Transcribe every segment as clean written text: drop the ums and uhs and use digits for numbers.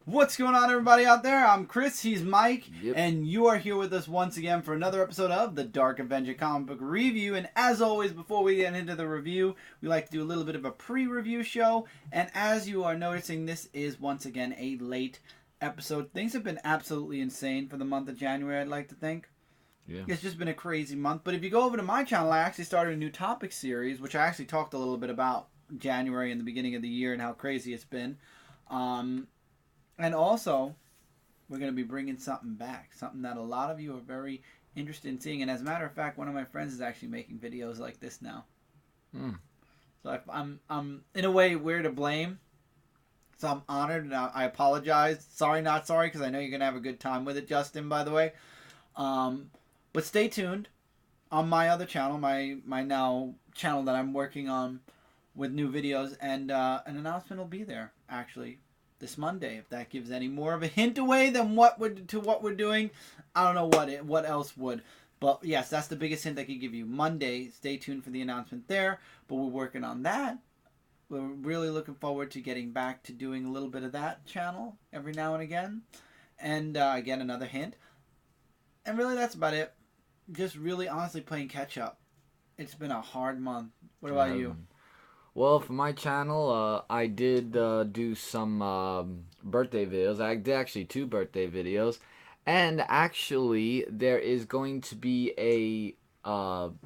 What's going on, everybody out there? I'm Chris, he's Mike, Yep. and you are here with us once again for another episode of the Dark Avenger comic book review. And as always, before we get into the review, we like to do a little bit of a pre-review show. And as you are noticing, this is once again a late episode. Things have been absolutely insane for the month of January, I'd like to think. Yeah. It's just been a crazy month. But if you go over to my channel, I actually started a new topic series, which I actually talked a little bit about January and the beginning of the year and how crazy it's been. And also, we're going to be bringing something back, something that a lot of you are very interested in seeing. And as a matter of fact, one of my friends is actually making videos like this now. So I'm in a way, we're to blame. So I'm honored, and I apologize. Sorry, not sorry, because I know you're going to have a good time with it, Justin, by the way. But stay tuned on my other channel, my now channel that I'm working on with new videos, and an announcement will be there, actually, this Monday. If that gives any more of a hint away than what we're doing, I don't know what else would. But yes, that's the biggest hint I could give you. Monday, stay tuned for the announcement there. But we're working on that. We're really looking forward to getting back to doing a little bit of that channel every now and again. And again, another hint. And really, that's about it. Just really honestly playing catch up. It's been a hard month. What about you? Well, for my channel, I did do some birthday videos. I did actually 2 birthday videos. And actually, there is going to be a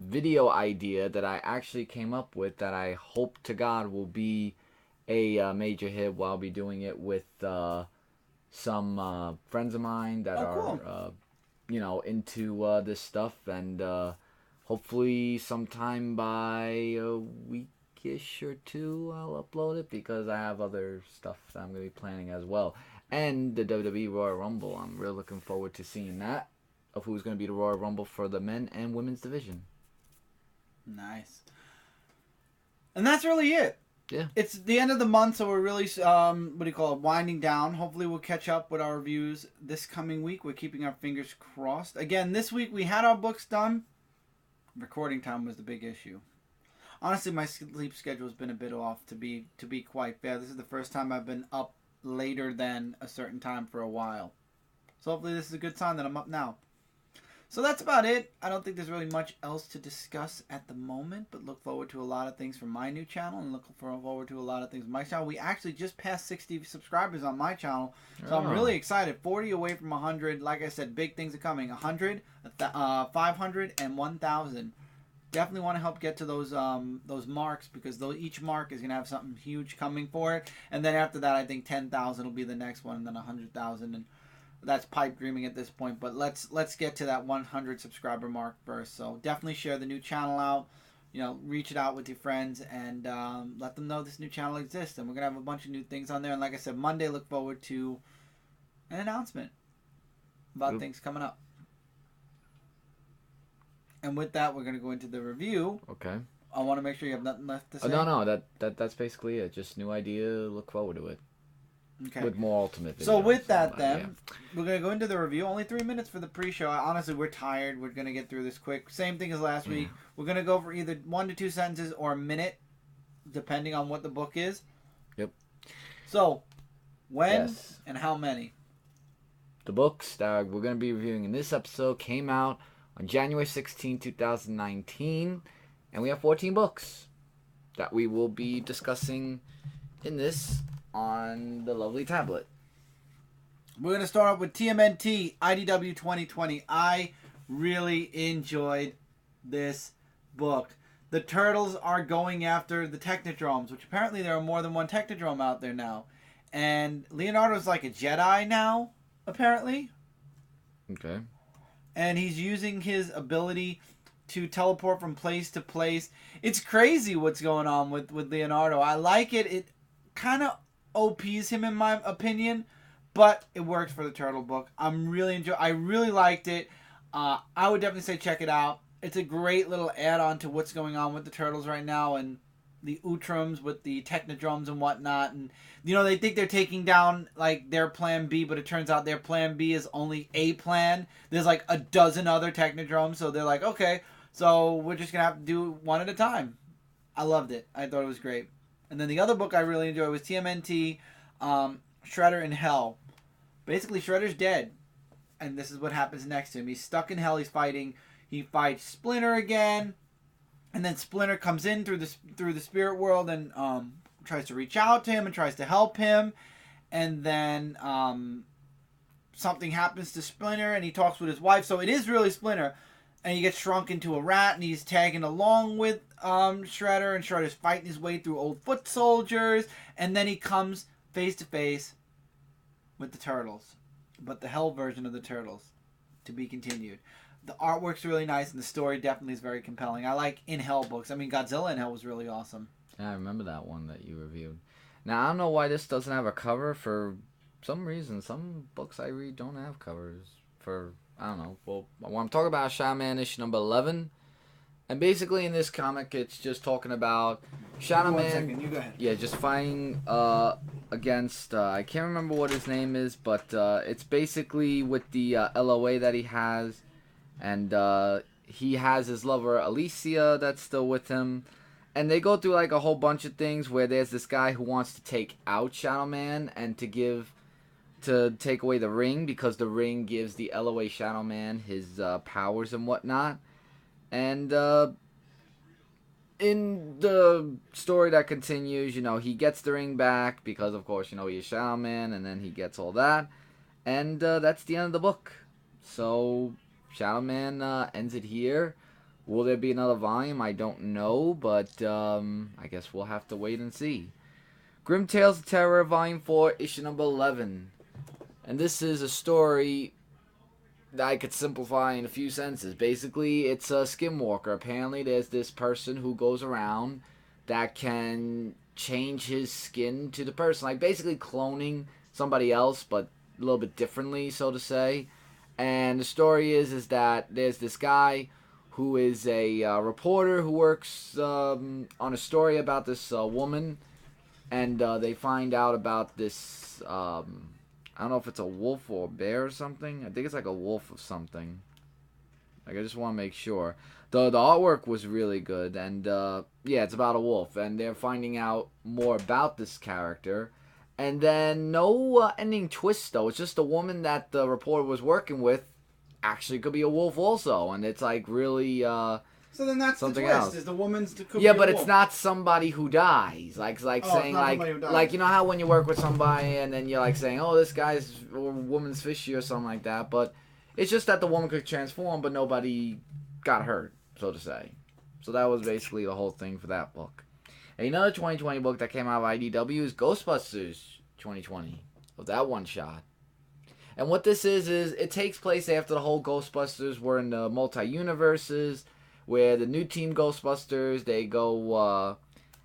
video idea that I actually came up with that I hope to God will be a major hit while I'll be doing it with some friends of mine that cool. are, into this stuff. And hopefully sometime by a weekish or 2 I'll upload it, because I have other stuff that I'm going to be planning as well. And the WWE Royal Rumble, I'm really looking forward to seeing that, of who's going to be the Royal Rumble for the men and women's division. Nice. And that's really it. Yeah. It's the end of the month, so we're really, winding down. Hopefully we'll catch up with our reviews this coming week. We're keeping our fingers crossed. Again, this week we had our books done. Recording time was the big issue. Honestly, my sleep schedule has been a bit off, to be quite fair. This is the first time I've been up later than a certain time for a while. So hopefully this is a good sign that I'm up now. So that's about it. I don't think there's really much else to discuss at the moment, but look forward to a lot of things from my new channel, and look forward to a lot of things from my channel. We actually just passed 60 subscribers on my channel, so I'm really excited. 40 away from 100. Like I said, big things are coming. 100, 500, and 1,000. Definitely want to help get to those marks, because each mark is going to have something huge coming for it. And then after that, I think 10,000 will be the next one, and then 100,000, and that's pipe dreaming at this point. But let's get to that 100 subscriber mark first. So definitely share the new channel out. Reach it out with your friends, and let them know this new channel exists. And we're going to have a bunch of new things on there. And like I said, Monday, look forward to an announcement about things coming up. And with that, we're going to go into the review. Okay. I want to make sure you have nothing left to say. No, that's basically it. Just new idea. Look forward to it. Okay. With more ultimate videos. So with that, then, we're going to go into the review. Only 3 minutes for the pre-show. Honestly, we're tired. We're going to get through this quick. Same thing as last week. We're going to go for either 1 to 2 sentences or a minute, depending on what the book is. Yep. So, when and how many? The books that we're going to be reviewing in this episode came out on January 16, 2019. And we have 14 books that we will be discussing in this on the lovely tablet. We're going to start off with TMNT IDW 2020. I really enjoyed this book. The Turtles are going after the Technodromes, which apparently there are more than one Technodrome out there now. And Leonardo's like a Jedi now, apparently. Okay. And he's using his ability to teleport from place to place. It's crazy what's going on with Leonardo. I like it. It kind of OPs him, in my opinion, but it worked for the Turtle book. I really liked it. I would definitely say check it out. It's a great little add-on to what's going on with the Turtles right now, and the Utroms with the Technodromes and whatnot. And they think they're taking down like their plan B, but it turns out their plan B is only a plan. There's like a dozen other Technodromes, so they're like, okay, so we're just gonna have to do one at a time. I loved it. I thought it was great. And then the other book I really enjoyed was TMNT Shredder in hell. Basically, Shredder's dead, and this is what happens next to him. He's stuck in hell. He's fighting. He fights Splinter again, and then Splinter comes in through the spirit world and tries to reach out to him and tries to help him, and then something happens to Splinter, and he talks with his wife. So it is really Splinter, and he gets shrunk into a rat, and he's tagging along with Shredder, and Shredder's fighting his way through old foot soldiers, and then he comes face to face with the Turtles, but the hell version of the Turtles, to be continued. The artwork's really nice, and the story definitely is very compelling. I like in hell books. I mean, Godzilla in Hell was really awesome. Yeah, I remember that one that you reviewed. Now, I don't know why this doesn't have a cover. For some reason, some books I read don't have covers. For, I don't know. Well, I'm talking about Shadowman issue number 11. And basically in this comic, it's just talking about Shadowman. 1 second, you go ahead. Yeah, just fighting against, I can't remember what his name is, but it's basically with the LOA that he has. And he has his lover Alicia that's still with him. And they go through like a whole bunch of things where there's this guy who wants to take out Shadowman and to take away the ring, because the ring gives the LOA Shadowman his powers and whatnot. And in the story that continues, you know, he gets the ring back because, of course, you know, he's Shadowman, and then he gets all that. And that's the end of the book. So Shadowman ends it here. Will there be another volume? I don't know, but I guess we'll have to wait and see. Grimm Tales of Terror, Volume 4, issue number 11. And this is a story that I could simplify in a few sentences. Basically, it's a skinwalker. Apparently, there's this person who goes around that can change his skin to the person. Like, basically cloning somebody else, but a little bit differently, so to say. And the story is that there's this guy who is a reporter who works on a story about this woman, and they find out about this, I don't know if it's a wolf or a bear or something. I think it's like a wolf of something. Like, I just want to make sure. The artwork was really good, and yeah, it's about a wolf, and they're finding out more about this character. And then no ending twist, though. It's just the woman that the reporter was working with actually could be a wolf also, and it's like really so then that's something the twist, else. is the woman's could Yeah, be a but wolf. it's not somebody who dies. Like saying like you know how when you work with somebody and then you're like saying, oh, this guy's or woman's fishy or something like that. But it's just that the woman could transform, but nobody got hurt, so to say. So that was basically the whole thing for that book. Another 2020 book that came out of IDW is Ghostbusters 2020. Of that one shot. And what this is it takes place after the whole Ghostbusters were in the multi-universes, where the new team Ghostbusters, they go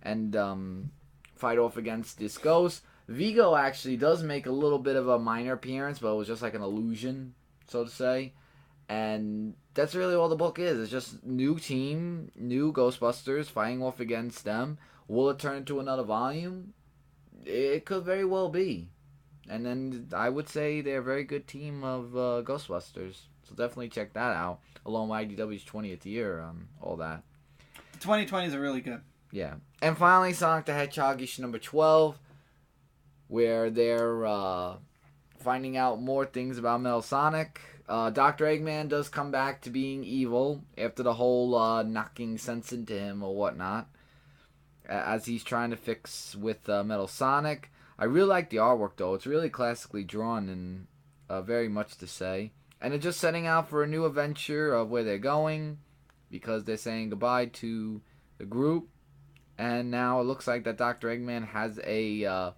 and fight off against this ghost. Vigo actually does make a little bit of a minor appearance, but it was just like an illusion, so to say. And that's really all the book is. It's just new team, new Ghostbusters fighting off against them. Will it turn into another volume? It could very well be. And then I would say they're a very good team of Ghostbusters. So definitely check that out. Along with IDW's 20th year, all that. 2020 is really good. Yeah. And finally, Sonic the Hedgehog issue number 12, where they're finding out more things about Metal Sonic. Dr. Eggman does come back to being evil after the whole knocking sense into him or whatnot, as he's trying to fix with Metal Sonic. I really like the artwork, though. It's really classically drawn and very much to say. And they're just setting out for a new adventure of where they're going, because they're saying goodbye to the group. And now it looks like that Dr. Eggman has a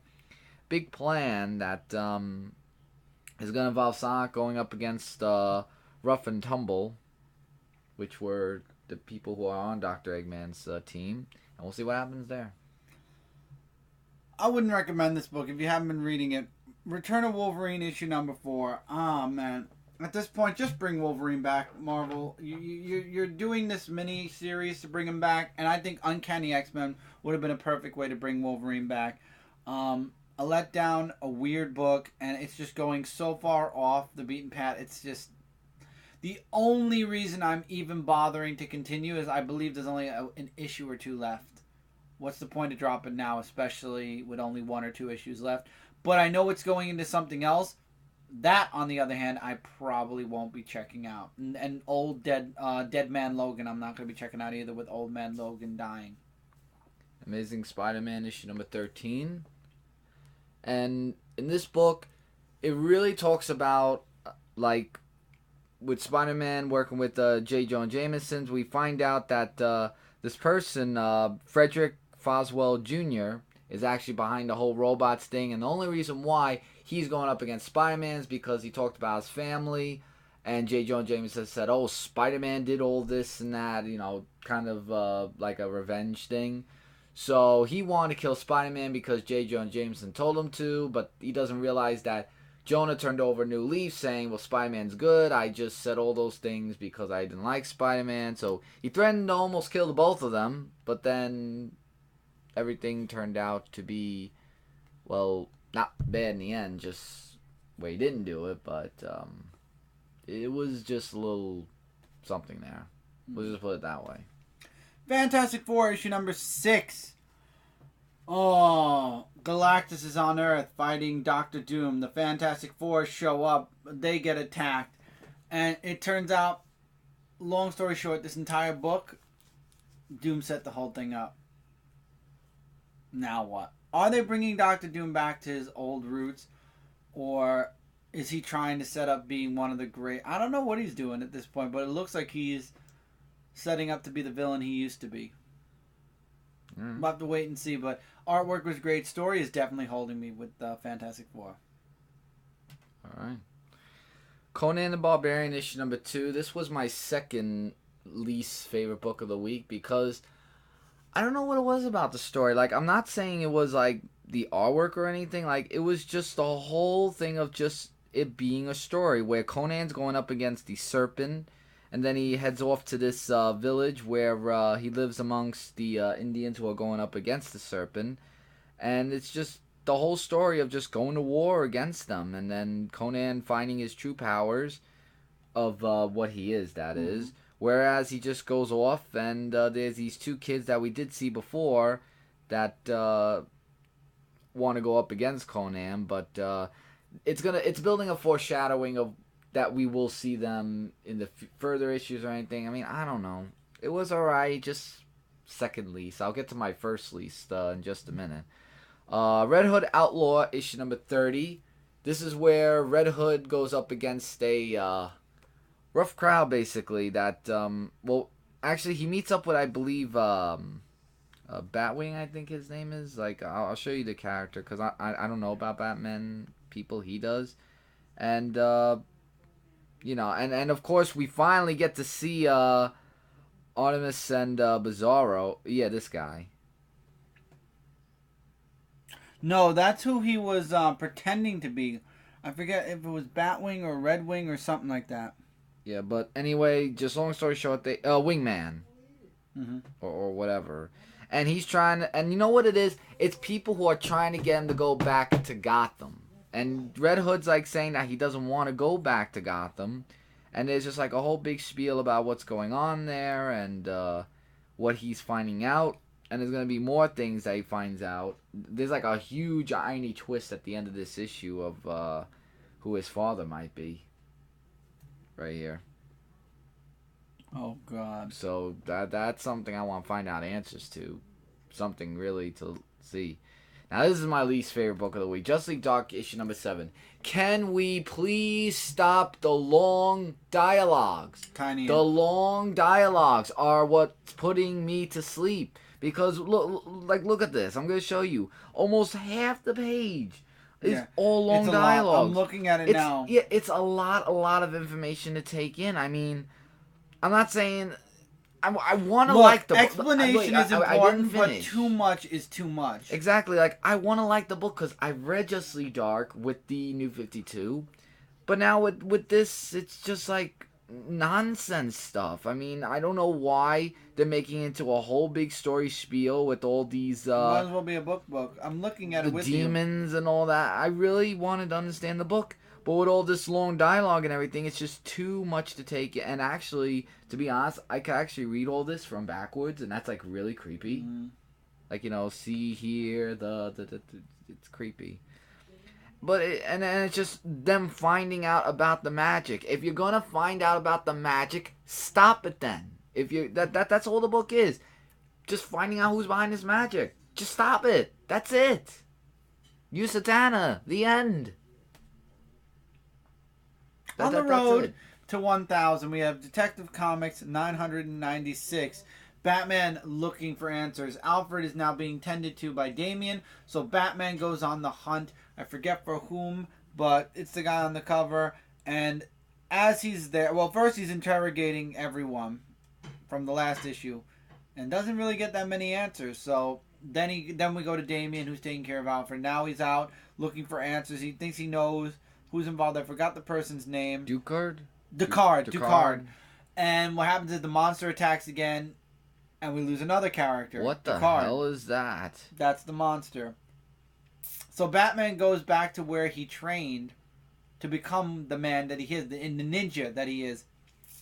big plan that is going to involve Sonic going up against Rough and Tumble, which were the people who are on Dr. Eggman's team. And we'll see what happens there. I wouldn't recommend this book if you haven't been reading it. Return of Wolverine issue number 4. Oh, man. At this point, just bring Wolverine back, Marvel. You're doing this mini-series to bring him back, and I think Uncanny X-Men would have been a perfect way to bring Wolverine back. A letdown, a weird book, and it's just going so far off the beaten path. It's just... The only reason I'm even bothering to continue is I believe there's only an issue or two left. What's the point of dropping now, especially with only 1 or 2 issues left? but I know it's going into something else. That, on the other hand, I probably won't be checking out. And old Dead Man Logan, I'm not going to be checking out either with Old Man Logan dying. Amazing Spider-Man issue number 13. And in this book, it really talks about, like, with Spider-Man working with J. Jonah Jameson's, we find out that this person, Frederick Foswell Jr., is actually behind the whole robots thing. And the only reason why he's going up against Spider-Man is because he talked about his family. And J. Jonah Jameson said, oh, Spider-Man did all this and that, you know, kind of like a revenge thing. So he wanted to kill Spider-Man because J. Jonah Jameson told him to, but he doesn't realize that Jonah turned over a new leaf saying, well, Spider-Man's good. I just said all those things because I didn't like Spider-Man. So he threatened to almost kill the both of them, but then everything turned out to be, well, not bad in the end, just well, he didn't do it, but it was just a little something there. We'll just put it that way. Fantastic Four, issue number 6. Oh, Galactus is on Earth fighting Doctor Doom. The Fantastic Four show up. They get attacked. And it turns out, long story short, this entire book, Doom set the whole thing up. Now what? Are they bringing Doctor Doom back to his old roots? Or is he trying to set up being one of the great... I don't know what he's doing at this point, but it looks like he's setting up to be the villain he used to be. We'll have to wait and see, but artwork was great. Story is definitely holding me with Fantastic Four. All right. Conan the Barbarian issue number 2. This was my second least favorite book of the week because I don't know what it was about the story. Like, I'm not saying it was like the artwork or anything. Like, it was just the whole thing of just it being a story where Conan's going up against the Serpent. And then he heads off to this village where he lives amongst the Indians who are going up against the Serpent. And it's just the whole story of just going to war against them. And then Conan finding his true powers of what he is, that is. Whereas he just goes off and there's these two kids that we did see before that want to go up against Conan. But it's building a foreshadowing of that we will see them in the further issues or anything. I mean, I don't know. It was alright, just second least. I'll get to my first least in just a minute. Red Hood Outlaw, issue number 30. This is where Red Hood goes up against a rough crowd, basically. That, well, actually, he meets up with, I believe, Batwing, I think his name is. Like, I'll show you the character, because I don't know about Batman people. He does. And, you know, and of course we finally get to see Artemis and Bizarro. Yeah, this guy. No, that's who he was pretending to be. I forget if it was Batwing or Redwing or something like that. Yeah, but anyway, just long story short, they Wingman. Or whatever. And he's trying to, and you know what it is? It's people who are trying to get him to go back to Gotham. And Red Hood's like saying that he doesn't want to go back to Gotham. And there's just like a whole big spiel about what's going on there and what he's finding out. And there's going to be more things that he finds out. There's like a huge irony twist at the end of this issue of who his father might be. Right here. Oh, God. So that's something I want to find out answers to. Something really to see. Now, this is my least favorite book of the week. Justice League Dark, issue number 7. Can we please stop the long dialogues? Tiny. The long dialogues are what's putting me to sleep. Because, look at this. I'm going to show you. Almost half the page is all long dialogue. I'm looking at it now. Yeah, it's a lot of information to take in. I mean, I'm not saying... I want to like the book. Explanation is important, but too much is too much. Exactly. Like, I want to like the book because I read Justice League Dark with the New 52. But now with this, it's just like nonsense stuff. I mean, I don't know why they're making it into a whole big story spiel with all these... Might as well be a book. I'm looking at it with you. The demons and all that. I really wanted to understand the book. But with all this long dialogue and everything, it's just too much to take. And actually, to be honest, I can actually read all this from backwards, and that's like really creepy. Like, you know, see here, it's creepy. But and it's just them finding out about the magic. If you're gonna find out about the magic, stop it then. If you that's all the book is, just finding out who's behind this magic. Just stop it. That's it. Use Satana. The end. On the road to 1,000, we have Detective Comics 996. Batman looking for answers. Alfred is now being tended to by Damian, so Batman goes on the hunt. I forget for whom, but it's the guy on the cover. And as he's there, well, first he's interrogating everyone from the last issue, and doesn't really get that many answers. So then we go to Damian, who's taking care of Alfred. Now he's out looking for answers. He thinks he knows who's involved. I forgot the person's name. Ducard. And what happens is the monster attacks again, and we lose another character. What the hell is that? That's the monster. So Batman goes back to where he trained to become the man that he is, the ninja that he is.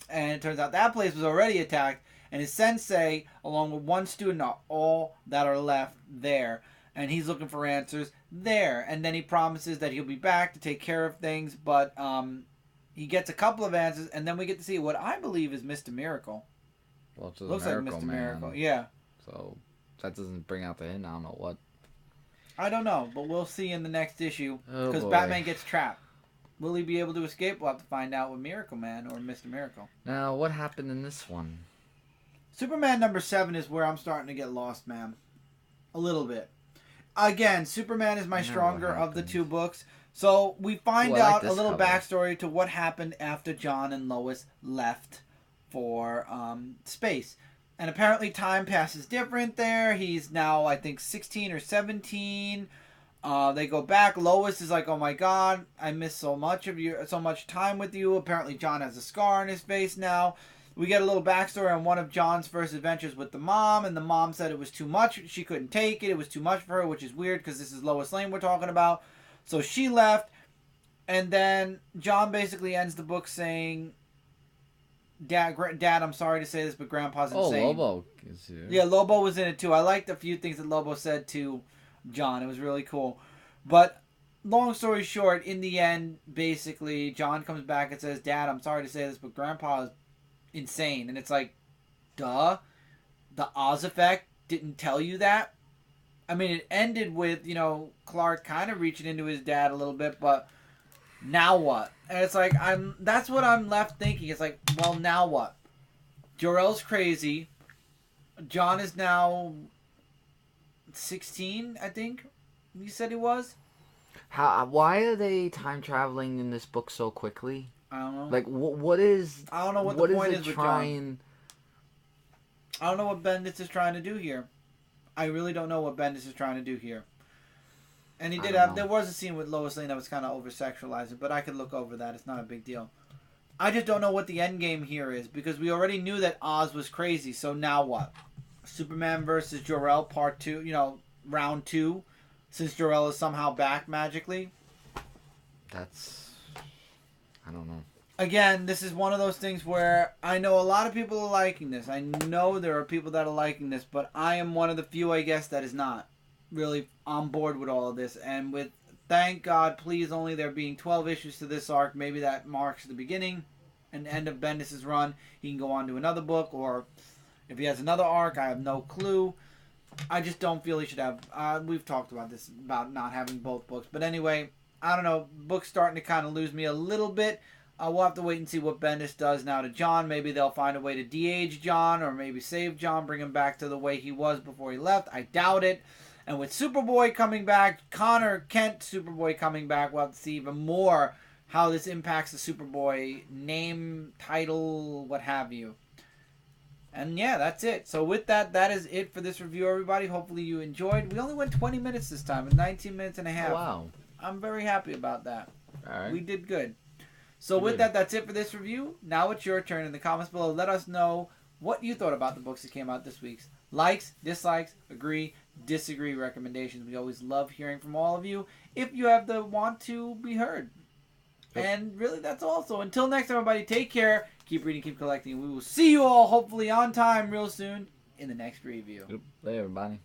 And it turns out that place was already attacked, and his sensei, along with one student, are all that are left there. And he's looking for answers there. And then he promises that he'll be back to take care of things, but he gets a couple of answers, and then we get to see what I believe is Mr. Miracle. Well, it's Looks Miracle like Mr. Man. Miracle, yeah. So that doesn't bring out the hint. I don't know what. I don't know, but we'll see in the next issue, because Batman gets trapped. Will he be able to escape? We'll have to find out with Miracle Man or Mr. Miracle. Now, what happened in this one? Superman number 7 is where I'm starting to get lost, man. A little bit. Again, Superman is my stronger of the two books. So we find out a little backstory to what happened after John and Lois left for space. And apparently time passes different there. He's now, I think, 16 or 17. They go back. Lois is like, oh my God, I miss so much of you, so much time with you. Apparently John has a scar on his face now. We get a little backstory on one of John's first adventures with the mom, and the mom said it was too much. She couldn't take it. It was too much for her, which is weird because this is Lois Lane we're talking about. So she left, and then John basically ends the book saying, Dad, I'm sorry to say this, but Grandpa's insane. Oh, Lobo is here. Yeah, Lobo was in it too. I liked a few things that Lobo said to John. It was really cool. But long story short, in the end, basically, John comes back and says, Dad, I'm sorry to say this, but Grandpa is insane. And it's like, duh. The Oz effect didn't tell you that. I mean, it ended with, Clark kind of reaching into his dad a little bit, but now what? And it's like, that's what I'm left thinking. It's like, well, now what? Jor-El's crazy. John is now 16, I think you said he was. Why are they time traveling in this book so quickly? I don't know. Like, what is... I don't know what the point is with John. I don't know what Bendis is trying to do here. I really don't know what Bendis is trying to do here. And he did have... There was a scene with Lois Lane that was kind of over-sexualizing, but I could look over that. It's not a big deal. I just don't know what the end game here is, because we already knew that Oz was crazy, so now what? Superman versus Jor-El part 2, round 2, since Jor-El is somehow back magically. I don't know. Again, this is one of those things where I know a lot of people are liking this. I know there are people that are liking this, but I am one of the few, I guess, that is not really on board with all of this. And with, thank God, please only there being 12 issues to this arc, maybe that marks the beginning and end of Bendis' run. He can go on to another book, or if he has another arc, I have no clue. I just don't feel he should have... we've talked about this, about not having both books. But anyway, I don't know. Books starting to kind of lose me a little bit. We'll have to wait and see what Bendis does now to John. Maybe they'll find a way to de-age John, or maybe save John, bring him back to the way he was before he left. I doubt it. And with Superboy coming back, Connor Kent Superboy coming back, we'll have to see even more how this impacts the Superboy name, title, what have you. And yeah, that's it. So with that, that is it for this review, everybody. Hopefully you enjoyed. We only went 20 minutes this time, 19 minutes and a half. Oh, wow. I'm very happy about that. All right. We did good. So with that, that's it for this review. Now it's your turn. In the comments below, let us know what you thought about the books that came out this week. Likes, dislikes, agree, disagree recommendations. We always love hearing from all of you if you have the want to be heard. Yep. And really, that's all. So until next time, everybody, take care. Keep reading, keep collecting. We will see you all hopefully on time real soon in the next review. Yep. Later, everybody.